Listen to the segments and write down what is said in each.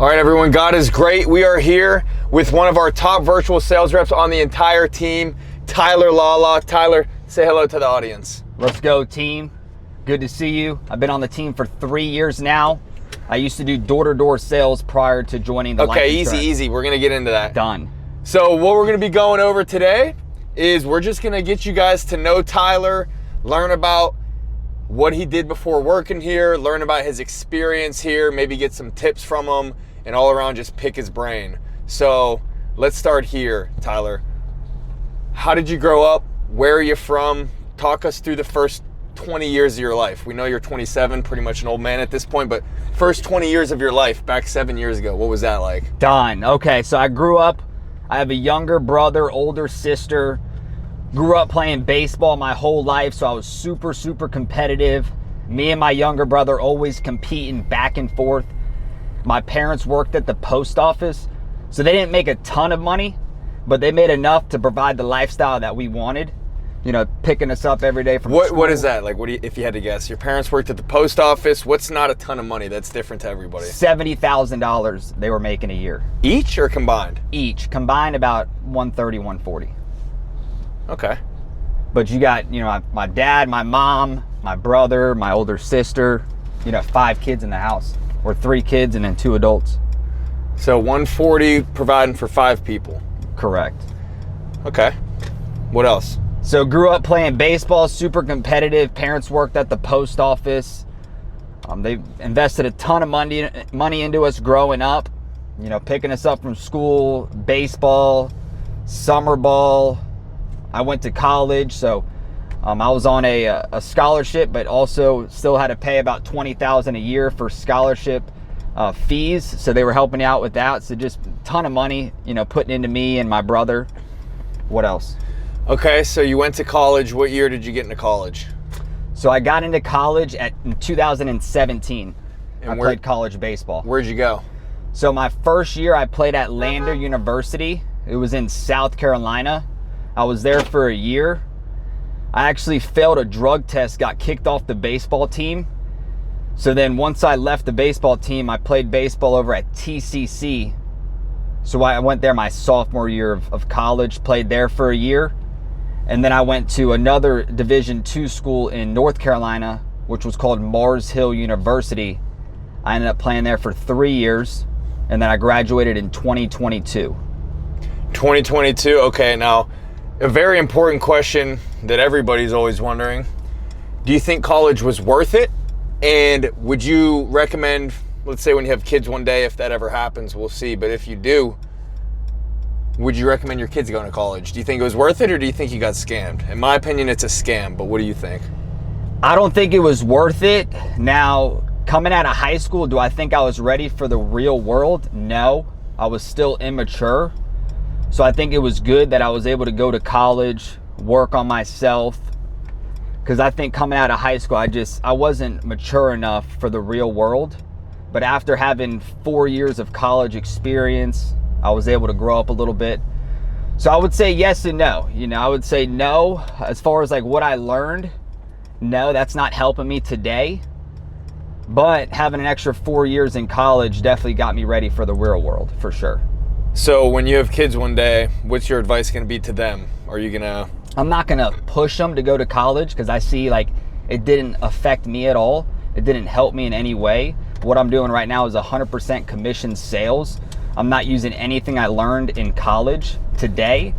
All right, everyone, God is great. We are here with one of our top virtual sales reps on the entire team, Tyler Lala. Tyler, say hello to the audience. Let's go, team. Good to see you. I've been on the team for 3 years now. I used to do door-to-door sales prior to joining the Okay, easy. We're going to get into that. Done. So what we're going to be going over today is we're just going to get you guys to know Tyler, learn about what he did before working here, learn about his experience here, maybe get some tips from him, and all around just pick his brain. So let's start here, Tyler. How did you grow up? Where are you from? Talk us through the first 20 years of your life. We know you're 27, pretty much an old man at this point, but first 20 years of your life back 7 years ago, what was that like? Done. Okay, so I grew up, I have a younger brother, older sister. Grew up playing baseball my whole life, so I was super competitive. Me and my younger brother always competing back and forth. My parents worked at the post office, so they didn't make a ton of money, but they made enough to provide the lifestyle that we wanted. You know, picking us up every day from school. What is that? Like, if you had to guess? Your parents worked at the post office. What's not a ton of money that's different to everybody? $70,000 they were making a year. Each or combined? Each. Combined about 130, 140. Okay. But you got, you know, my dad, my mom, my brother, my older sister, you know, 5 kids in the house, or 3 kids and then 2 adults. So 140 providing for 5 people. Correct. Okay. What else? So grew up playing baseball, super competitive. Parents worked at the post office. They invested a ton of money into us growing up, you know, picking us up from school, baseball, summer ball. I went to college, so I was on a scholarship, but also still had to pay about $20,000 a year for scholarship fees. So they were helping out with that. So just a ton of money, you know, putting into me and my brother. What else? Okay, so you went to college. What year did you get into college? So I got into college in 2017. And I played college baseball. Where'd you go? So my first year I played at Lander University. It was in South Carolina. I was there for a year. I actually failed a drug test, got kicked off the baseball team. So then once I left the baseball team, I played baseball over at TCC. So I went there my sophomore year of college, played there for a year. And then I went to another Division II school in North Carolina, which was called Mars Hill University. I ended up playing there for 3 years, and then I graduated in 2022. 2022, okay, now a very important question that everybody's always wondering. Do you think college was worth it? And would you recommend, let's say when you have kids one day, if that ever happens, we'll see, but if you do, would you recommend your kids going to college? Do you think it was worth it, or do you think you got scammed? In my opinion, it's a scam, but what do you think? I don't think it was worth it. Now, coming out of high school, do I think I was ready for the real world? No, I was still immature. So I think it was good that I was able to go to college, work on myself, because I think coming out of high school, I wasn't mature enough for the real world. But after having 4 years of college experience, I was able to grow up a little bit. So I would say yes and no. You know, I would say no as far as like what I learned. No, that's not helping me today. But having an extra 4 years in college definitely got me ready for the real world, for sure. So when you have kids one day, what's your advice going to be to them? Are you going to... I'm not going to push them to go to college because I see like it didn't affect me at all. It didn't help me in any way. What I'm doing right now is 100% commission sales. I'm not using anything I learned in college today.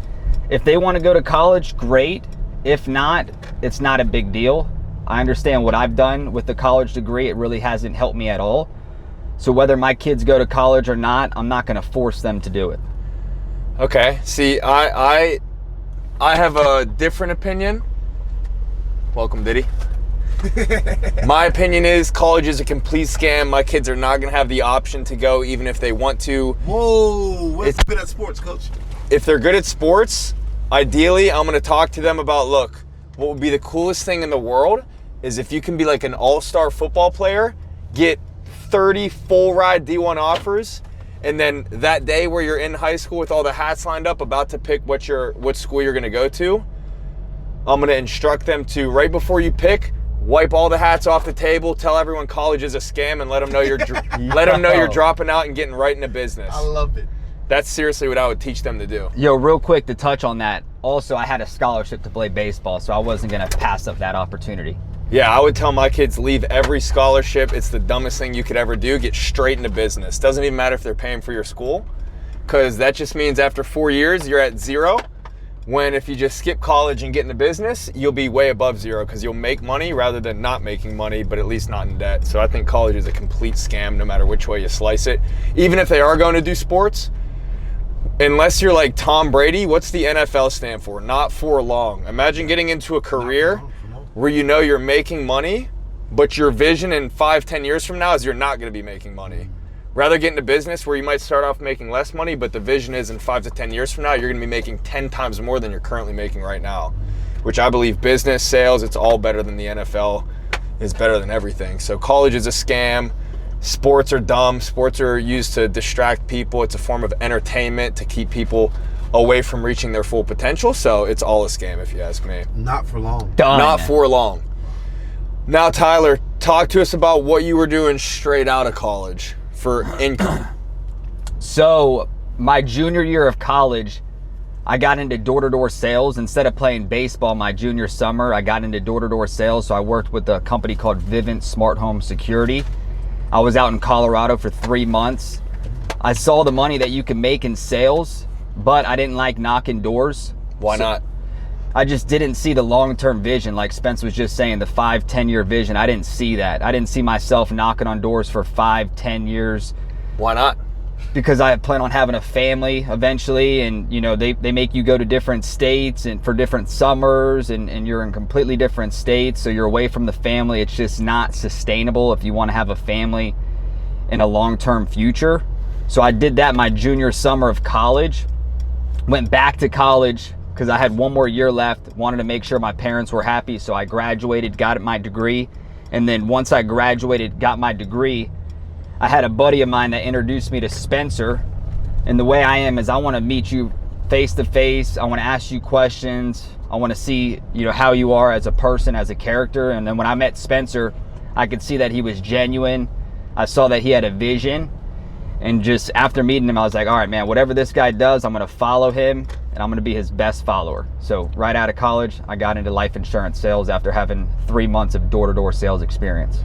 If they want to go to college, great. If not, it's not a big deal. I understand what I've done with the college degree. It really hasn't helped me at all. So whether my kids go to college or not, I'm not going to force them to do it. Okay. See, I have a different opinion. Welcome, Diddy. My opinion is college is a complete scam. My kids are not going to have the option to go even if they want to. Whoa, what's good at sports, coach? If they're good at sports, ideally, I'm going to talk to them about, look, what would be the coolest thing in the world is if you can be like an all-star football player, get 30 full ride D1 offers, and then that day where you're in high school with all the hats lined up about to pick what school you're going to go to, I'm going to instruct them to, right before you pick, wipe all the hats off the table, tell everyone college is a scam, and let them know let them know you're dropping out and getting right into business. I love it. That's seriously what I would teach them to do. Yo, real quick to touch on that. Also, I had a scholarship to play baseball, so I wasn't going to pass up that opportunity. Yeah, I would tell my kids, leave every scholarship. It's the dumbest thing you could ever do. Get straight into business. Doesn't even matter if they're paying for your school, because that just means after 4 years, you're at zero. When if you just skip college and get into business, you'll be way above zero, because you'll make money rather than not making money, but at least not in debt. So I think college is a complete scam no matter which way you slice it. Even if they are going to do sports, unless you're like Tom Brady, what's the NFL stand for? Not for long. Imagine getting into a career where you know you're making money, but your vision in 5-10 years from now is you're not going to be making money. Rather get into business where you might start off making less money, but the vision is in 5 to 10 years from now, you're going to be making 10 times more than you're currently making right now, which I believe business, sales, it's all better than the NFL, is better than everything. So college is a scam. Sports are dumb. Sports are used to distract people. It's a form of entertainment to keep people away from reaching their full potential. So it's all a scam, if you ask me. Not for long. Done. Not for long. Now, Tyler, talk to us about what you were doing straight out of college for income. So my junior year of college, I got into door-to-door sales. Instead of playing baseball my junior summer, I got into door-to-door sales. So I worked with a company called Vivint Smart Home Security. I was out in Colorado for 3 months. I saw the money that you can make in sales, but I didn't like knocking doors. Why not? I just didn't see the long-term vision. Like Spence was just saying, the 5-10 year vision. I didn't see that. I didn't see myself knocking on doors for 5-10 years. Why not? Because I plan on having a family eventually, and you know, they make you go to different states and for different summers, and you're in completely different states, so you're away from the family. It's just not sustainable if you want to have a family in a long-term future. So I did that my junior summer of college. Went back to college because I had 1 more year left. Wanted to make sure my parents were happy, so I graduated, got my degree, and then once I graduated, got my degree, I had a buddy of mine that introduced me to Spencer. And the way I am is I want to meet you face to face. I want to ask you questions. I want to see, you know, how you are as a person, as a character. And then when I met Spencer, I could see that he was genuine. I saw that he had a vision. And just after meeting him, I was like, all right, man, whatever this guy does, I'm going to follow him and I'm going to be his best follower. So right out of college, I got into life insurance sales after having 3 months of door-to-door sales experience.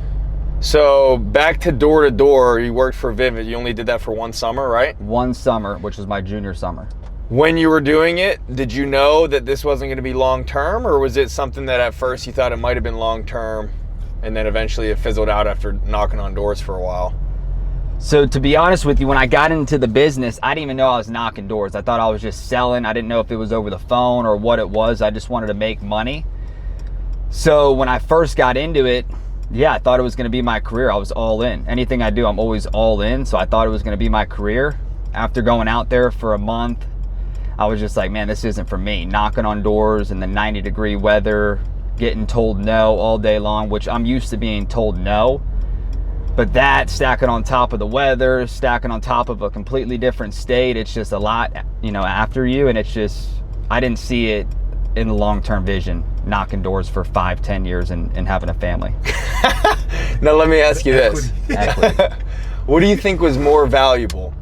So back to door, you worked for Vivint. You only did that for 1 summer, right? 1 summer, which was my junior summer. When you were doing it, did you know that this wasn't going to be long-term, or was it something that at first you thought it might have been long-term and then eventually it fizzled out after knocking on doors for a while? So to be honest with you, when I got into the business, I didn't even know I was knocking doors. I thought I was just selling. I didn't know if it was over the phone or what it was. I just wanted to make money. So when I first got into it, yeah, I thought it was going to be my career. I was all in. Anything I do, I'm always all in. So I thought it was going to be my career. After going out there for a month, I was just like, man, this isn't for me. Knocking on doors in the 90-degree weather, getting told no all day long, which I'm used to being told no. But that, stacking on top of the weather, stacking on top of a completely different state, it's just a lot, you know, after you. And it's just, I didn't see it in the long-term vision, knocking doors for 5-10 years and having a family. Now let me ask you this. Equity. What do you think was more valuable?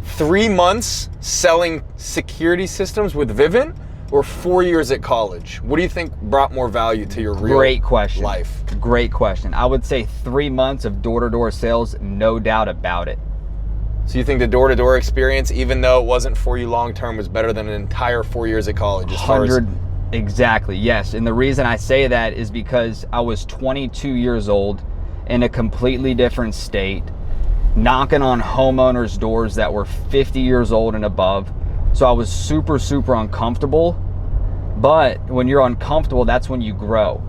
3 months selling security systems with Vivint, or 4 years at college? What do you think brought more value to your real Great question. life? Great question. I would say 3 months of door-to-door sales, no doubt about it. So you think the door-to-door experience, even though it wasn't for you long-term, was better than an entire 4 years at college? As far as... Exactly, yes. And the reason I say that is because I was 22 years old in a completely different state, knocking on homeowners' doors that were 50 years old and above. So I was super, super uncomfortable. But when you're uncomfortable, that's when you grow,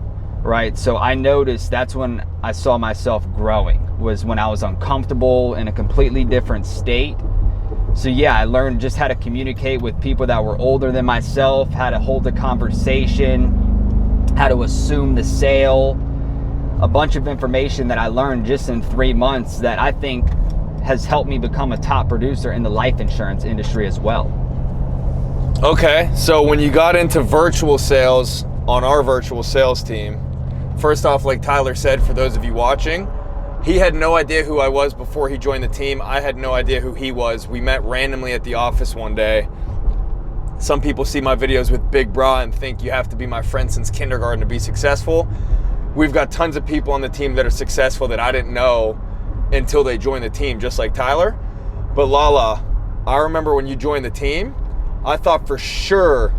right? So I noticed that's when I saw myself growing, was when I was uncomfortable in a completely different state. So yeah, I learned just how to communicate with people that were older than myself, how to hold a conversation, how to assume the sale, a bunch of information that I learned just in 3 months that I think has helped me become a top producer in the life insurance industry as well. Okay, so when you got into virtual sales on our virtual sales team, First off, like Tyler said, for those of you watching, he had no idea who I was before he joined the team. I had no idea who he was. We met randomly at the office one day. Some people see my videos with Big Bra and think you have to be my friend since kindergarten to be successful. We've got tons of people on the team that are successful that I didn't know until they joined the team, just like Tyler. But Lala, I remember when you joined the team, I thought for sure,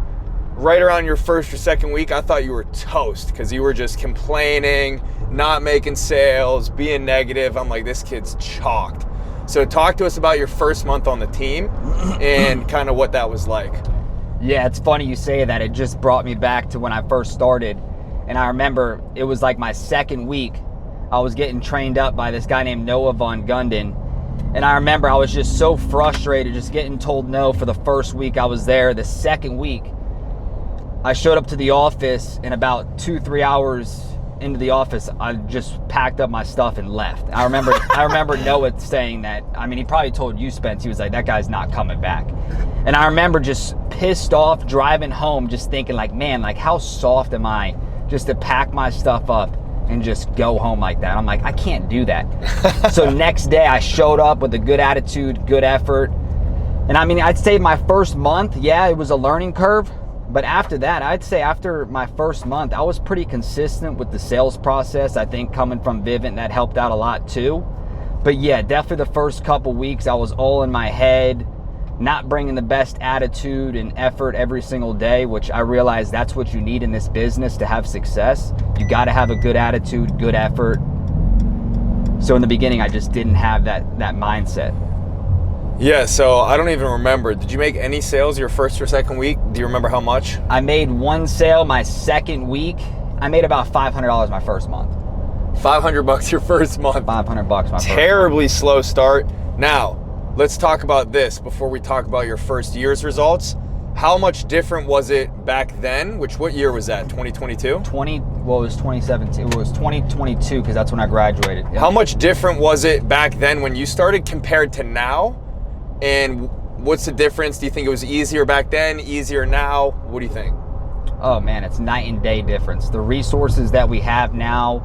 right around your first or second week, I thought you were toast because you were just complaining, not making sales, being negative. I'm like, this kid's chalked. So talk to us about your first month on the team and kind of what that was like. Yeah, it's funny you say that. It just brought me back to when I first started. And I remember it was like my second week. I was getting trained up by this guy named Noah Von Gunden. And I remember I was just so frustrated, just getting told no for the first week I was there. The second week, I showed up to the office, and about 2-3 hours into the office, I just packed up my stuff and left. I remember Noah saying that. I mean, he probably told you, Spence. He was like, that guy's not coming back. And I remember just pissed off driving home, just thinking like, man, like how soft am I just to pack my stuff up and just go home like that? I'm like, I can't do that. So next day I showed up with a good attitude, good effort. And I mean, I'd say my first month, yeah, it was a learning curve. But after that, I'd say after my first month, I was pretty consistent with the sales process. I think coming from Vivint, that helped out a lot too. But yeah, definitely the first couple weeks, I was all in my head, not bringing the best attitude and effort every single day, which I realized that's what you need in this business to have success. You got to have a good attitude, good effort. So in the beginning, I just didn't have that mindset. Yeah, so I don't even remember. Did you make any sales your first or second week? Do you remember how much? I made one sale my second week. I made about $500 my first month. $500 your first month. $500 my first month. Terribly slow start. Now, let's talk about this before we talk about your first year's results. How much different was it back then? What year was that? 2022? It was 2017. It was 2022 because that's when I graduated. Yep. How much different was it back then when you started compared to now? And what's the difference? Do you think it was easier back then, easier now? What do you think? Oh man, it's night and day difference. The resources that we have now,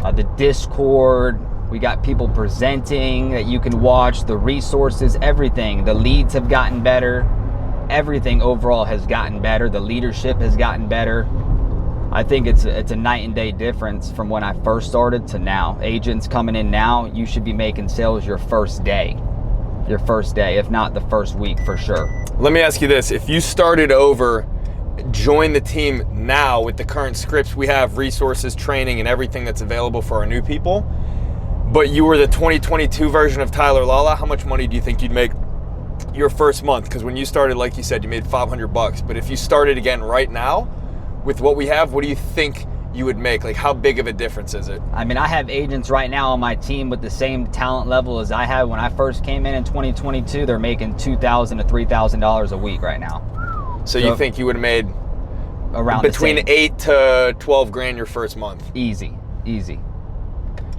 the Discord, we got people presenting that you can watch, the resources, everything. The leads have gotten better. Everything overall has gotten better. The leadership has gotten better. I think it's a night and day difference from when I first started to now. Agents coming in now, you should be making sales your first day. If not the first week for sure. Let me ask you this. If you started over, join the team now with the current scripts we have, resources, training, and everything that's available for our new people, but you were the 2022 version of Tyler Lala, how much money do you think you'd make your first month? Because when you started, like you said, you made $500. But if you started again right now with what we have, what do you think you would make? Like, how big of a difference is it? I mean, I have agents right now on my team with the same talent level as I had when I first came in 2022. They're making $2,000 to $3,000 a week right now. So you think you would have made around between 8 to 12 grand your first month? Easy.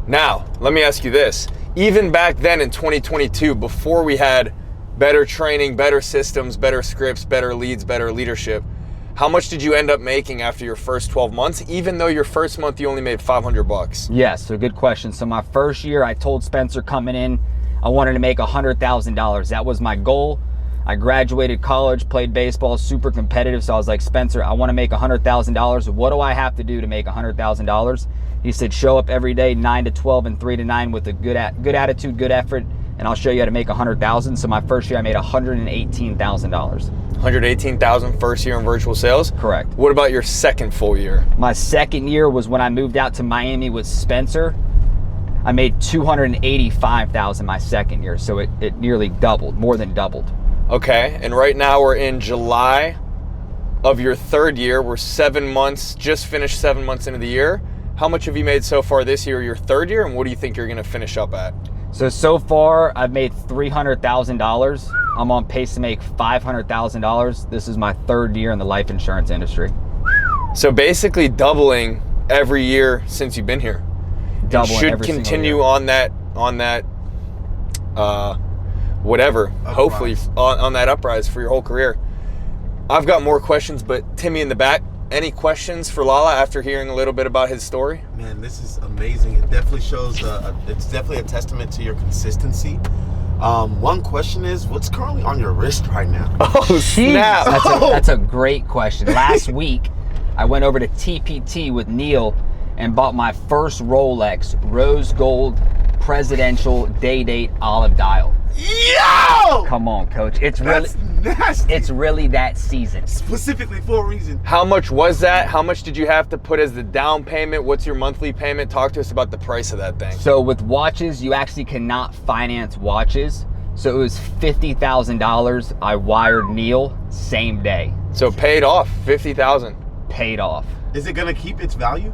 Now, let me ask you this. Even back then in 2022, before we had better training, better systems, better scripts, better leads, better leadership, how much did you end up making after your first 12 months, even though your first month you only made $500? Yes, so good question. So my first year, I told Spencer coming in, I wanted to make $100,000. That was my goal. I graduated college, played baseball, super competitive. So I was like, Spencer, I want to make $100,000. What do I have to do to make $100,000? He said, show up every day, 9 to 12 and 3 to 9 with a good attitude, good effort, and I'll show you how to make $100,000. So my first year, I made $118,000. $118,000 first year in virtual sales? Correct. What about your second full year? My second year was when I moved out to Miami with Spencer. I made $285,000 my second year. So it nearly doubled, more than doubled. Okay, and right now we're in July of your third year. We're 7 months, just finished 7 months into the year. How much have you made so far this year, your third year, and what do you think you're gonna finish up at? So far, I've made $300,000. I'm on pace to make $500,000. This is my third year in the life insurance industry. So basically doubling every year since you've been here. Doubling should every continue single year. on that whatever, Uprise. hopefully on that uprise for your whole career. I've got more questions, but Timmy in the back, any questions for Lala after hearing a little bit about his story? Man, this is amazing. It definitely shows. It's definitely a testament to your consistency. One question is, what's currently on your wrist right now? Oh, snap. That's a great question. Last week, I went over to TPT with Neil and bought my first Rolex rose gold presidential day date olive dial. Yo! Come on, coach. That's nasty. It's really that season. Specifically for a reason. How much was that? How much did you have to put as the down payment? What's your monthly payment? Talk to us about the price of that thing. So with watches, you actually cannot finance watches. So it was $50,000. I wired Neil same day. So it paid off, $50,000. Paid off. Is it gonna keep its value?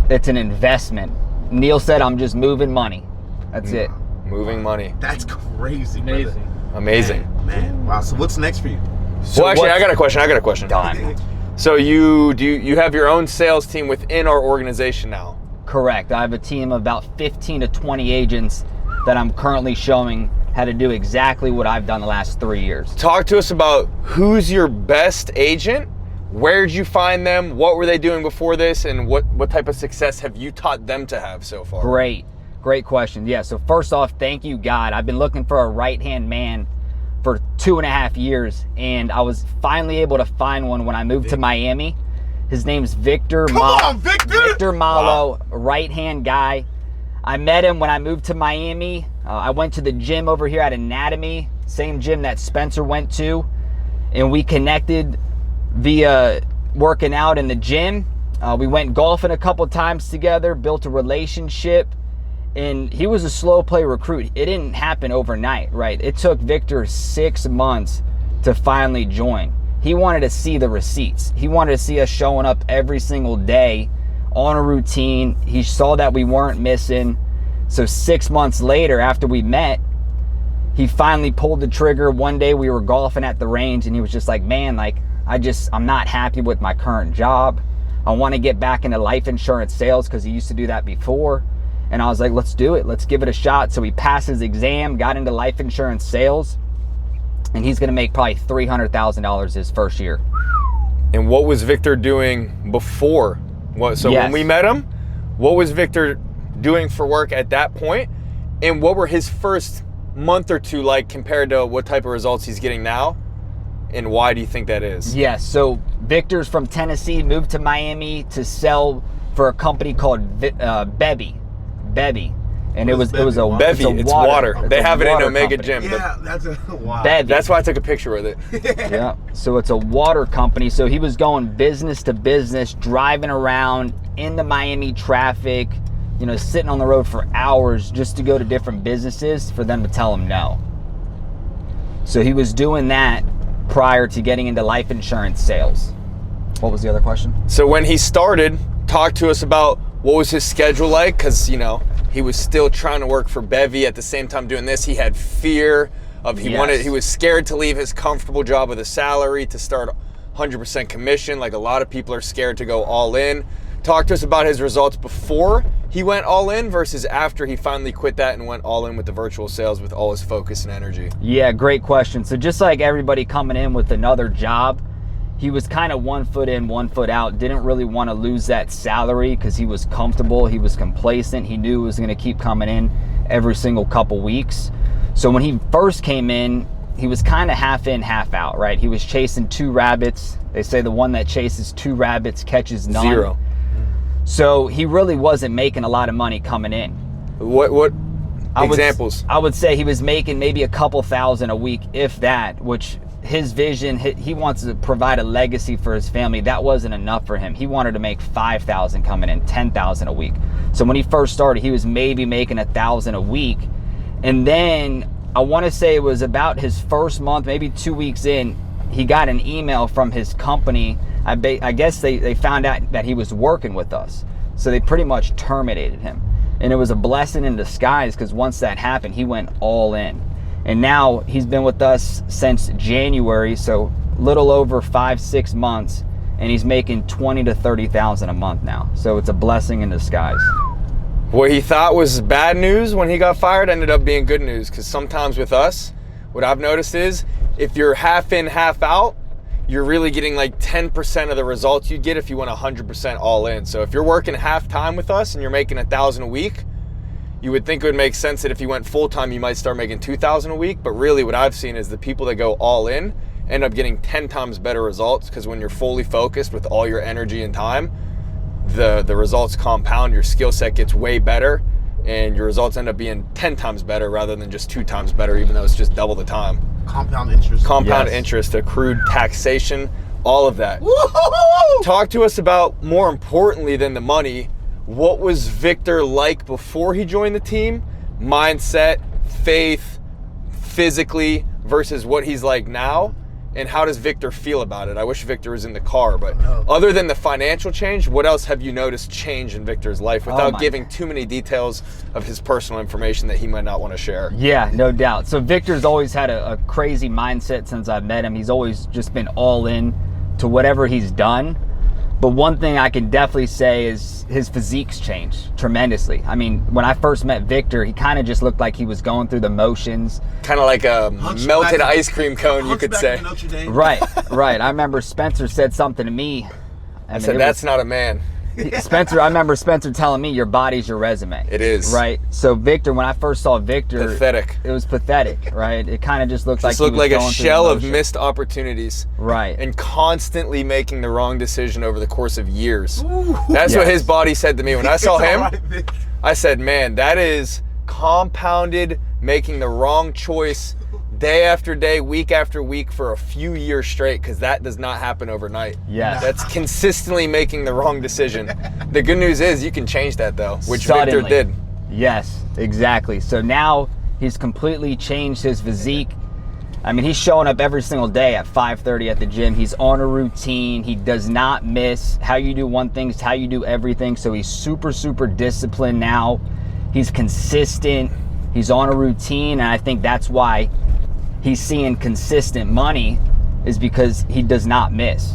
It's an investment. Neil said, I'm just moving money. That's it. Moving money. That's crazy. Amazing. Brother. Amazing. Man, wow. So what's next for you? Well, actually, I got a question. Done. So you have your own sales team within our organization now? Correct. I have a team of about 15 to 20 agents that I'm currently showing how to do exactly what I've done the last 3 years. Talk to us about who's your best agent. Where did you find them? What were they doing before this? And what type of success have you taught them to have so far? Great question. Yeah, so first off, thank you, God. I've been looking for a right-hand man for 2.5 years, and I was finally able to find one when I moved to Miami. His name's Victor. Come on, Victor! Victor Malo, right-hand guy. I met him when I moved to Miami. I went to the gym over here at Anatomy, same gym that Spencer went to, and we connected via working out in the gym. We went golfing a couple times together, built a relationship, and he was a slow play recruit. It didn't happen overnight, right? It took Victor 6 months to finally join. He wanted to see the receipts. He wanted to see us showing up every single day on a routine. He saw that we weren't missing. So 6 months later, after we met, he finally pulled the trigger. One day we were golfing at the range and he was just like, man, like, I'm not happy with my current job. I want to get back into life insurance sales because he used to do that before. And I was like, let's do it. Let's give it a shot. So he passed his exam, got into life insurance sales, and he's going to make probably $300,000 his first year. And what was Victor doing before? When we met him, what was Victor doing for work at that point? And what were his first month or two like compared to what type of results he's getting now? And why do you think that is? Yes, so Victor's from Tennessee, moved to Miami to sell for a company called Bevy. And it was a Bevy. It's water. It's they have it in Omega company. Gym. Yeah, that's a wow. Bevy. That's why I took a picture with it. Yeah. So it's a water company. So he was going business to business, driving around in the Miami traffic, sitting on the road for hours just to go to different businesses for them to tell him no. So he was doing that prior to getting into life insurance sales. What was the other question? So when he started, talk to us about what was his schedule like? Because, he was still trying to work for Bevy at the same time doing this. He had fear of, he was scared to leave his comfortable job with a salary to start 100% commission. Like a lot of people are scared to go all in. Talk to us about his results before he went all in versus after he finally quit that and went all in with the virtual sales with all his focus and energy. Yeah, great question. So just like everybody coming in with another job, he was kind of 1 foot in, 1 foot out, didn't really want to lose that salary because he was comfortable, he was complacent, he knew it was going to keep coming in every single couple weeks. So when he first came in, he was kind of half in, half out, right? He was chasing 2 rabbits. They say the one that chases 2 rabbits catches none. 0. So he really wasn't making a lot of money coming in. What examples? I would say he was making maybe a couple thousand a week, if that, which his vision, he wants to provide a legacy for his family. That wasn't enough for him. He wanted to make 5,000 coming in, 10,000 a week. So when he first started, he was maybe making 1,000 a week. And then I want to say it was about his first month, maybe 2 weeks in, he got an email from his company. I guess they found out that he was working with us. So they pretty much terminated him. And it was a blessing in disguise because once that happened, he went all in. And now he's been with us since January, so little over 5-6 months, and he's making $20,000 to $30,000 a month now. So it's a blessing in disguise. What he thought was bad news when he got fired ended up being good news, because sometimes with us, what I've noticed is if you're half in, half out, you're really getting like 10% of the results you'd get if you went 100% all in. So if you're working half time with us and you're making $1,000 a week, you would think it would make sense that if you went full time, you might start making $2,000 a week. But really what I've seen is the people that go all in end up getting 10 times better results, because when you're fully focused with all your energy and time, the results compound, your skill set gets way better, and your results end up being 10 times better rather than just 2 times better, even though it's just double the time. Compound interest. Compound Yes. interest, accrued taxation, all of that. Woo-hoo-hoo-hoo! Talk to us about, more importantly than the money, what was Victor like before he joined the team? Mindset, faith, physically, versus what he's like now. And how does Victor feel about it? I wish Victor was in the car, but other than the financial change, what else have you noticed change in Victor's life without giving too many details of his personal information that he might not want to share? Yeah, no doubt. So Victor's always had a crazy mindset since I've met him. He's always just been all in to whatever he's done. But one thing I can definitely say is his physique's changed tremendously. I mean, when I first met Victor, he kind of just looked like he was going through the motions. Kind of like a melted ice cream cone, you could say. Right. I remember Spencer said something to me. I said, that's not a man. I remember Spencer telling me, your body's your resume. It is. Right. So Victor, when I first saw Victor, Pathetic. It was pathetic, right? It kind of just looked like he was like a going through shell the of motions. missed opportunities. Right. And constantly making the wrong decision over the course of years. That's what his body said to me. When I saw him, I said, man, that is compounded making the wrong choice day after day, week after week for a few years straight, because that does not happen overnight. Yes. That's consistently making the wrong decision. The good news is you can change that though, which Suddenly. Victor did. Yes, exactly. So now he's completely changed his physique. I mean, he's showing up every single day at 5:30 at the gym. He's on a routine. He does not miss. How you do one thing is how you do everything. So he's super, super disciplined now. He's consistent. He's on a routine. And I think that's why he's seeing consistent money, is because he does not miss.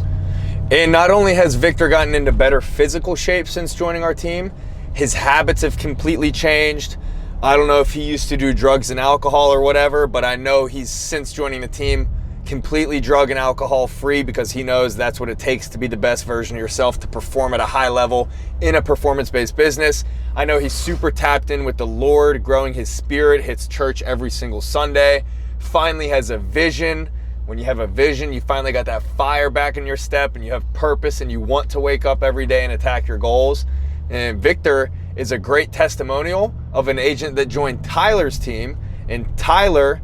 And not only has Victor gotten into better physical shape since joining our team, his habits have completely changed. I don't know if he used to do drugs and alcohol or whatever, but I know he's, since joining the team, completely drug and alcohol free, because he knows that's what it takes to be the best version of yourself, to perform at a high level in a performance-based business. I know he's super tapped in with the Lord, growing his spirit, hits church every single Sunday, finally has a vision. When you have a vision, you finally got that fire back in your step, and you have purpose, and you want to wake up every day and attack your goals. And Victor is a great testimonial of an agent that joined Tyler's team, and Tyler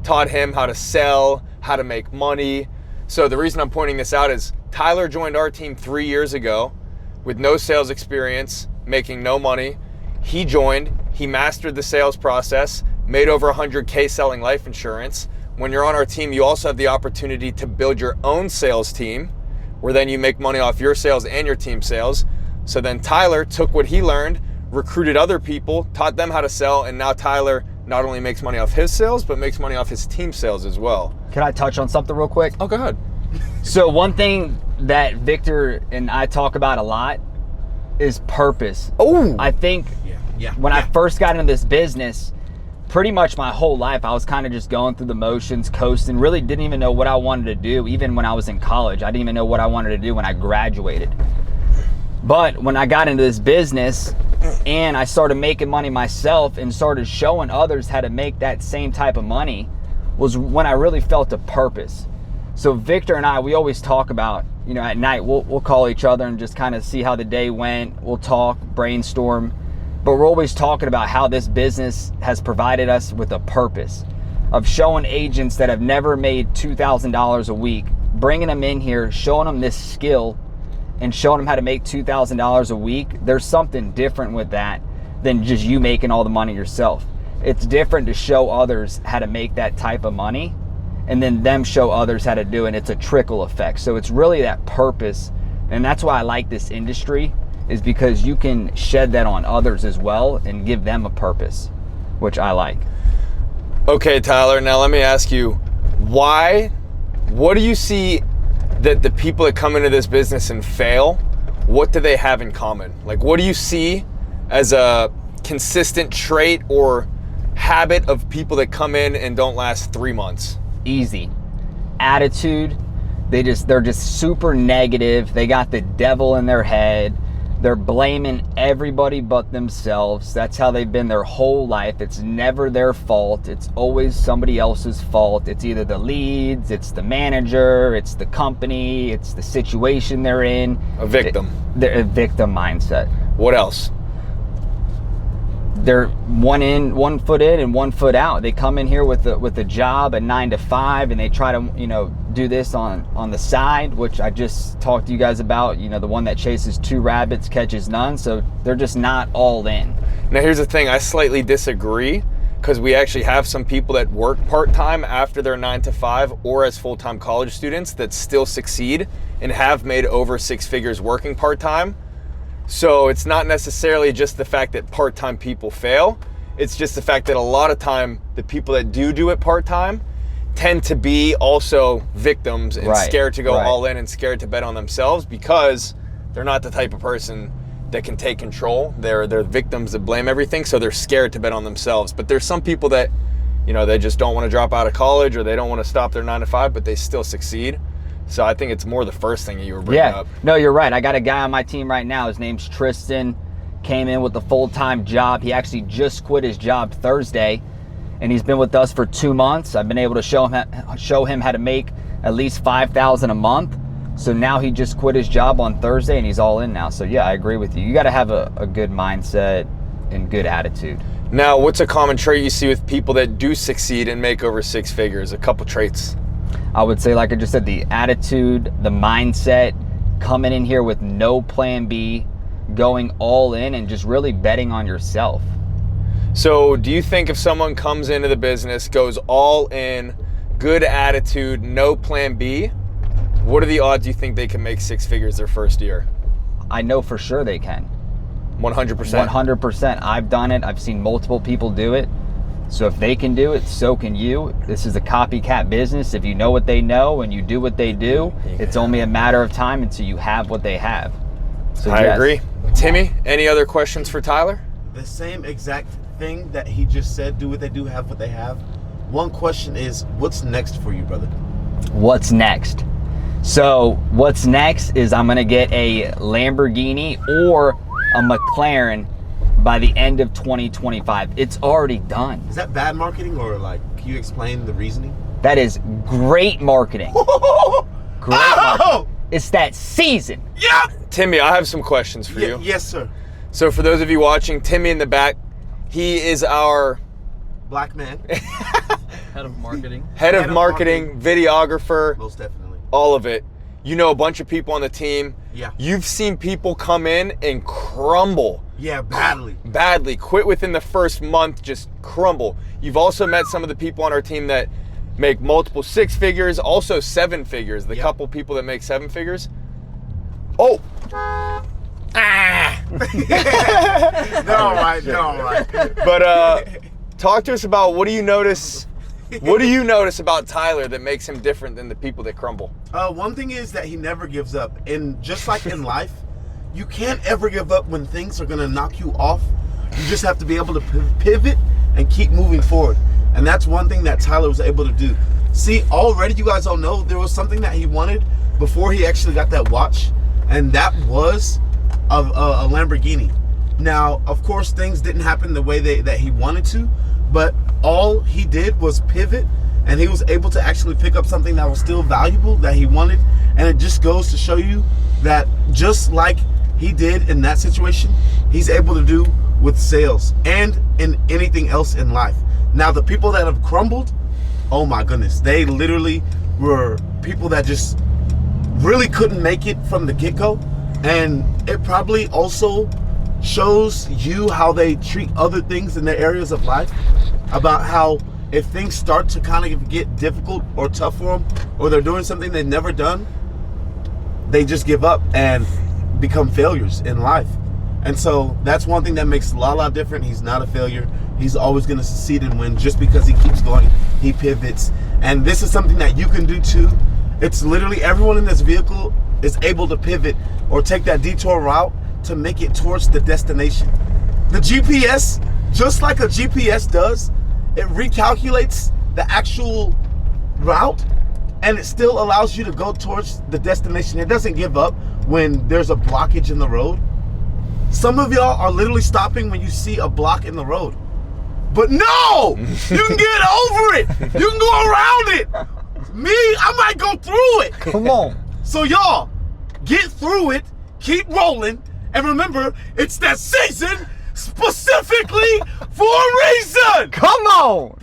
taught him how to sell, how to make money. So the reason I'm pointing this out is Tyler joined our team 3 years ago with no sales experience, making no money. He joined, he mastered the sales process, made over 100K selling life insurance. When you're on our team, you also have the opportunity to build your own sales team, where then you make money off your sales and your team sales. So then Tyler took what he learned, recruited other people, taught them how to sell, and now Tyler not only makes money off his sales, but makes money off his team sales as well. Can I touch on something real quick? Oh, go ahead. So one thing that Victor and I talk about a lot is purpose. Oh, I think when I first got into this business, pretty much my whole life, I was kind of just going through the motions, coasting, really didn't even know what I wanted to do. Even when I was in college, I didn't even know what I wanted to do when I graduated. But when I got into this business and I started making money myself and started showing others how to make that same type of money, was when I really felt a purpose. So Victor and I, we always talk about, you know, at night, we'll call each other and just kind of see how the day went. We'll talk, brainstorm, but we're always talking about how this business has provided us with a purpose of showing agents that have never made $2,000 a week, bringing them in here, showing them this skill and showing them how to make $2,000 a week. There's something different with that than just you making all the money yourself. It's different to show others how to make that type of money and then them show others how to do it. It's a trickle effect. So it's really that purpose. And that's why I like this industry, is because you can shed that on others as well and give them a purpose, which I like. Okay, Tyler, now let me ask you, what do you see that the people that come into this business and fail, what do they have in common? Like, what do you see as a consistent trait or habit of people that come in and don't last 3 months? Easy. Attitude, they're just super negative. They got the devil in their head. They're blaming everybody but themselves. That's how they've been their whole life. It's never their fault. It's always somebody else's fault. It's either the leads, it's the manager, it's the company, it's the situation they're in. A victim. They're a victim mindset. What else? They're one foot in and one foot out. They come in here with a job at 9 to 5, and they try to, do this on the side, which I just talked to you guys about, the one that chases 2 rabbits catches none. So they're just not all in. Now here's the thing, I slightly disagree, because we actually have some people that work part-time after their 9 to 5 or as full-time college students that still succeed and have made over 6 figures working part-time. So it's not necessarily just the fact that part-time people fail. It's just the fact that a lot of time, the people that do it part-time tend to be also victims and scared to go all in and scared to bet on themselves, because they're not the type of person that can take control. They're victims that blame everything, so they're scared to bet on themselves. But there's some people that, they just don't want to drop out of college, or they don't want to stop their 9 to 5, but they still succeed. So I think it's more the first thing you were bringing up. No, you're right. I got a guy on my team right now. His name's Tristan. Came in with a full-time job. He actually just quit his job Thursday, and he's been with us for 2 months. I've been able to show him how to make at least $5,000 a month. So now he just quit his job on Thursday, and he's all in now. So yeah, I agree with you. You got to have a good mindset and good attitude. Now, what's a common trait you see with people that do succeed and make over 6 figures? A couple traits. I would say, like I just said, the attitude, the mindset, coming in here with no plan B, going all in, and just really betting on yourself. So do you think if someone comes into the business, goes all in, good attitude, no plan B, what are the odds you think they can make 6 figures their first year? I know for sure they can. 100%? 100%. I've done it. I've seen multiple people do it. So if they can do it, so can you. This is a copycat business. If you know what they know and you do what they do, it's only a matter of time until you have what they have. So I agree. Timmy, any other questions for Tyler? The same exact thing that he just said, do what they do, have what they have. One question is, what's next for you, brother? What's next? So what's next is I'm going to get a Lamborghini or a McLaren by the end of 2025. It's already done. Is that bad marketing, or can you explain the reasoning? That is great marketing. Great marketing. It's that season. Yeah. Timmy, I have some questions for you. Yes, sir. So for those of you watching, Timmy in the back, he is our black man. Head of marketing. Head of marketing, videographer. Most definitely. All of it. You know a bunch of people on the team. Yeah. You've seen people come in and crumble. Yeah, badly. Badly. Quit within the first month, just crumble. You've also met some of the people on our team that make multiple 6 figures, also 7 figures. The couple people that make 7 figures. Oh. No, all right. But talk to us about what do you notice about Tyler that makes him different than the people that crumble? One thing is that he never gives up. And just like in life, you can't ever give up when things are going to knock you off. You just have to be able to pivot and keep moving forward. And that's one thing that Tyler was able to do. See, already you guys all know there was something that he wanted before he actually got that watch. And that was a Lamborghini. Now, of course, things didn't happen the way that he wanted to. But all he did was pivot, and he was able to actually pick up something that was still valuable that he wanted. And it just goes to show you that just like he did in that situation, he's able to do with sales and in anything else in life. Now, the people that have crumbled, oh my goodness, they literally were people that just really couldn't make it from the get-go. And it probably also shows you how they treat other things in their areas of life, about how if things start to kind of get difficult or tough for them, or they're doing something they've never done, they just give up and become failures in life. And so that's one thing that makes Lala different. He's not a failure. He's always going to succeed and win just because he keeps going. He pivots. And this is something that you can do too. It's literally everyone in this vehicle is able to pivot or take that detour route to make it towards the destination. The GPS, just like a GPS does, it recalculates the actual route and it still allows you to go towards the destination. It doesn't give up when there's a blockage in the road. Some of y'all are literally stopping when you see a block in the road. But no! You can get over it! You can go around it! Me, I might go through it! Come on. So y'all, get through it, keep rolling, and remember, it's that season specifically for a reason! Come on.